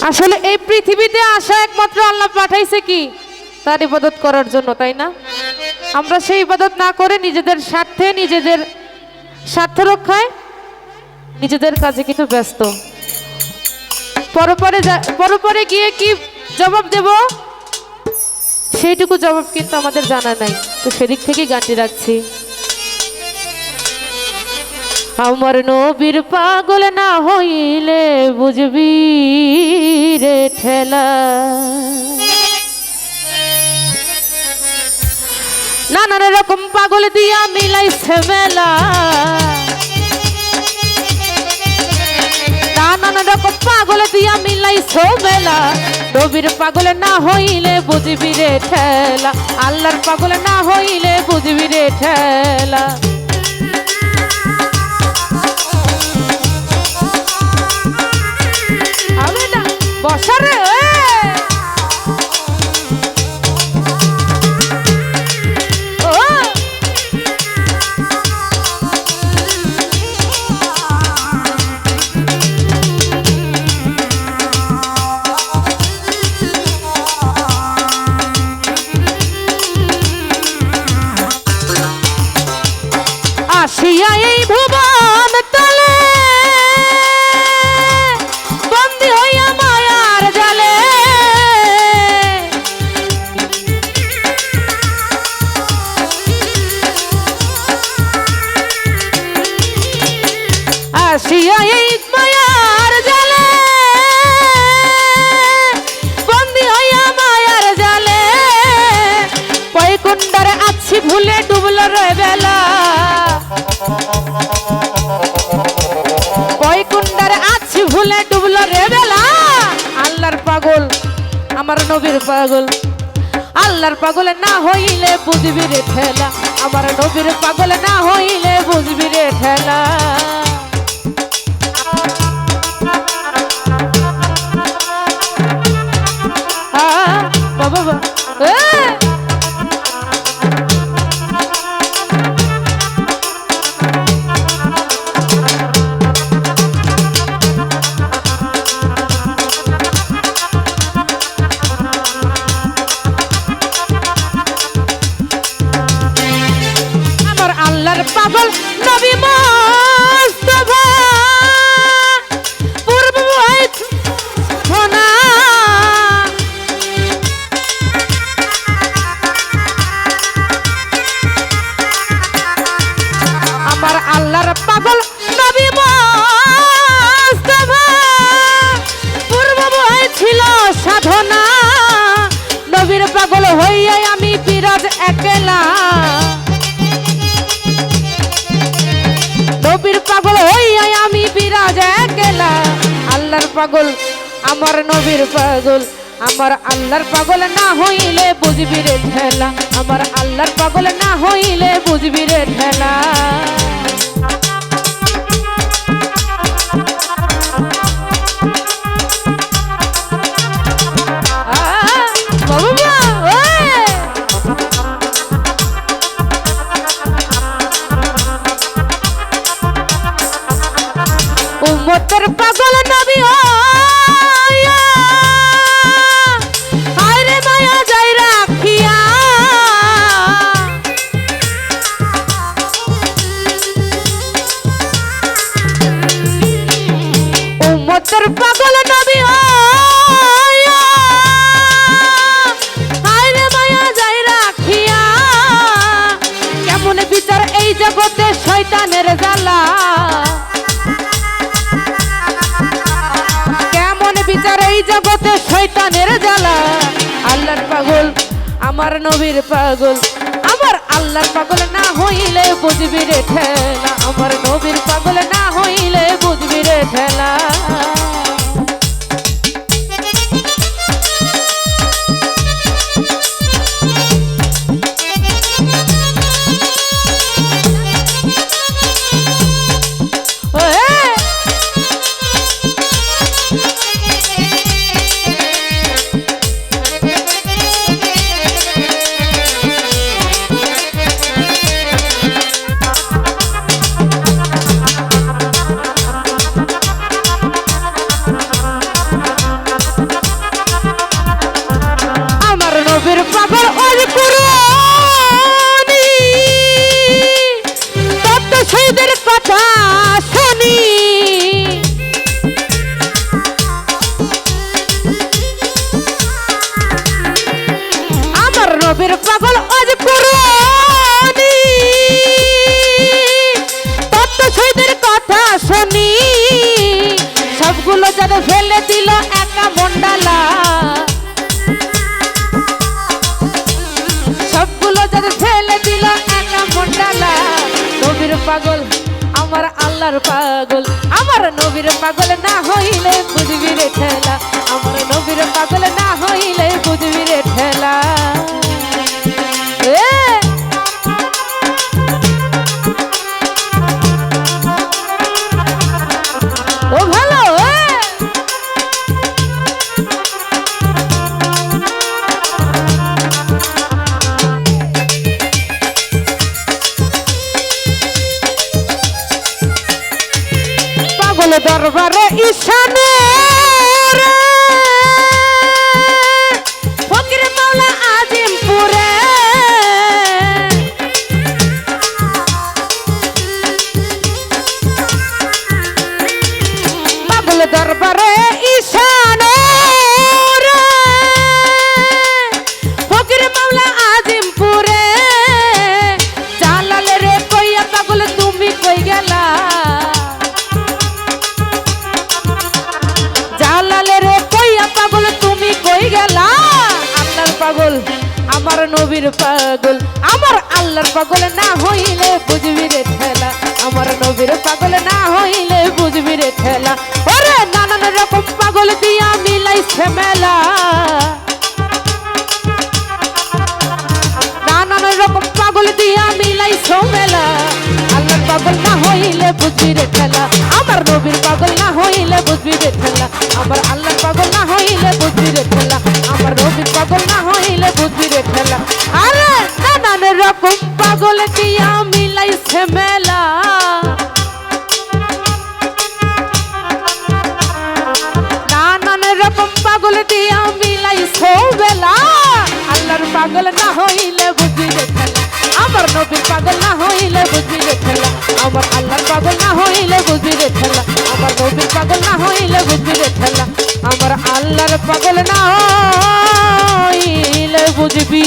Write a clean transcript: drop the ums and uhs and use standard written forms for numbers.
আসলে এই পৃথিবীতে আসা একমাত্র আল্লাহ পাঠাইছে কি তার ইবাদত করার জন্য, তাই না? আমরা সেই ইবাদত না করে নিজেদের স্বার্থে, নিজেদের স্বার্থ রক্ষায় নিজেদের কাজে কিন্তু ব্যস্ত। পরপরে গিয়ে কি জবাব দেব সেইটুকু জবাব কিন্তু আমাদের জানা নাই। তো সেদিক থেকে গানটি রাখছি। আমার নবীর পাগল না হইলে বুঝবি রে ঠেলা, নানান রকম পাগল দিয়া মিলাইছে মেলা, নানান রকম পাগল দিয়া মিলাইছে মেলা। নবীর পাগল না হইলে বুঝবি রে ঠেলা, আল্লাহর পাগল না হইলে বুঝবি রে ঠেলা। বসারে আসিয়া এই ভুবন তলে বন্দী হইয়া মায়ার জালে, আসিয়া এই মায়ার জালে বন্দী হইয়া মায়ার জালে, বৈকুণ্ঠের আছি ভুলে ডুবল রে বেলা, বৈকুণ্ঠের আছি ভুলে ডুবল রে বেলা। আল্লাহর পাগল আমার নবীর পাগল, আল্লাহর পাগল না হইলে বুঝবি রে ঠেলা, আমার নবীর পাগল না হইলে বুঝবি রে ঠেলা। বাবা পাগল নবী মুস্তাফা পূর্ব সোনা, আমার আল্লাহর পাগল নবী মুস্তাফা পূর্ব ছিল সাধনা, নবীর পাগল হইয়া আমি বিরাজ একলা, নবীর পাগল হইয়া আমি বিরাজ একলা। আল্লাহর পাগল আমার নবীর পাগল, আমার আল্লাহর পাগল না হইলে বুঝবি রে ঠেলা, আমার আল্লাহর পাগল না হইলে বুঝবি রে ঠেলা। উম্মতের পাগল নবী হইয়া আরে মায়া যাই রাখিয়া, উম্মতের পাগল নবী হইয়া আরে মায়া যাই রাখিয়া, কেমন বিচার এই জগতে শয়তানের জ্বালা, বিচার এই জগতে শয়তানের জ্বালা। আল্লাহর পাগল আমার নবীর পাগল, আমার আল্লাহর পাগল না হইলে বুঝবি রে ঠেলা, আমার নবীর পাগল না হইলে বুঝবি রে ঠেলা। আমার আল্লাহর পাগল আমার নবীর পাগল না হইলে বুঝবি রে ঠেলা আমার নবীর পাগল না হইলে বুঝবি রে ঠেলা ও ভালো পাগল দরবারে ঈশানে ফকির মাওলা আজিমপুরে পাগল দরবারে ঈশানে ফকির মাওলা আজিমপুরে জালালে রে কইয়া পাগল তুমি কই গেলা পাগল আমার নবীর পাগল আমার আল্লাহর পাগল না হইলে বুঝবি রে ঠেলা আমার নবীর পাগল না হইলে বুঝবি রে ঠেলা ওরে নানান রকম পাগল দিয়া মিলাইছে মেলা নানান রকম পাগল দিয়া মিলাইছে মেলা আল্লাহর পাগল না হইলে বুঝবি রে ঠেলা আমার নবীর পাগল না হইলে বুঝবি রে ঠেলা আমার আল্লাহর পাগল না হইলে বুঝবি রে ঠেলা আমার নবীর পাগল না হইলে বুঝবি রে ঠেলা আরে নানান রকম পাগল দিয়া মিলাইছে মেলা নানান রকম পাগল দিয়া মিলাইছে মেলা আল্লাহর পাগল না হইলে বুঝবি রে ঠেলা আমার নবীর পাগল না হইলে বুঝবি রে ঠেলা আমার আল্লাহর পাগল না হইলে বুঝবি রে ঠেলা আমার নবীর পাগল না হইলে বুঝবি রে ঠেলা আমার আল্লাহর পাগল না হইলে বুঝবি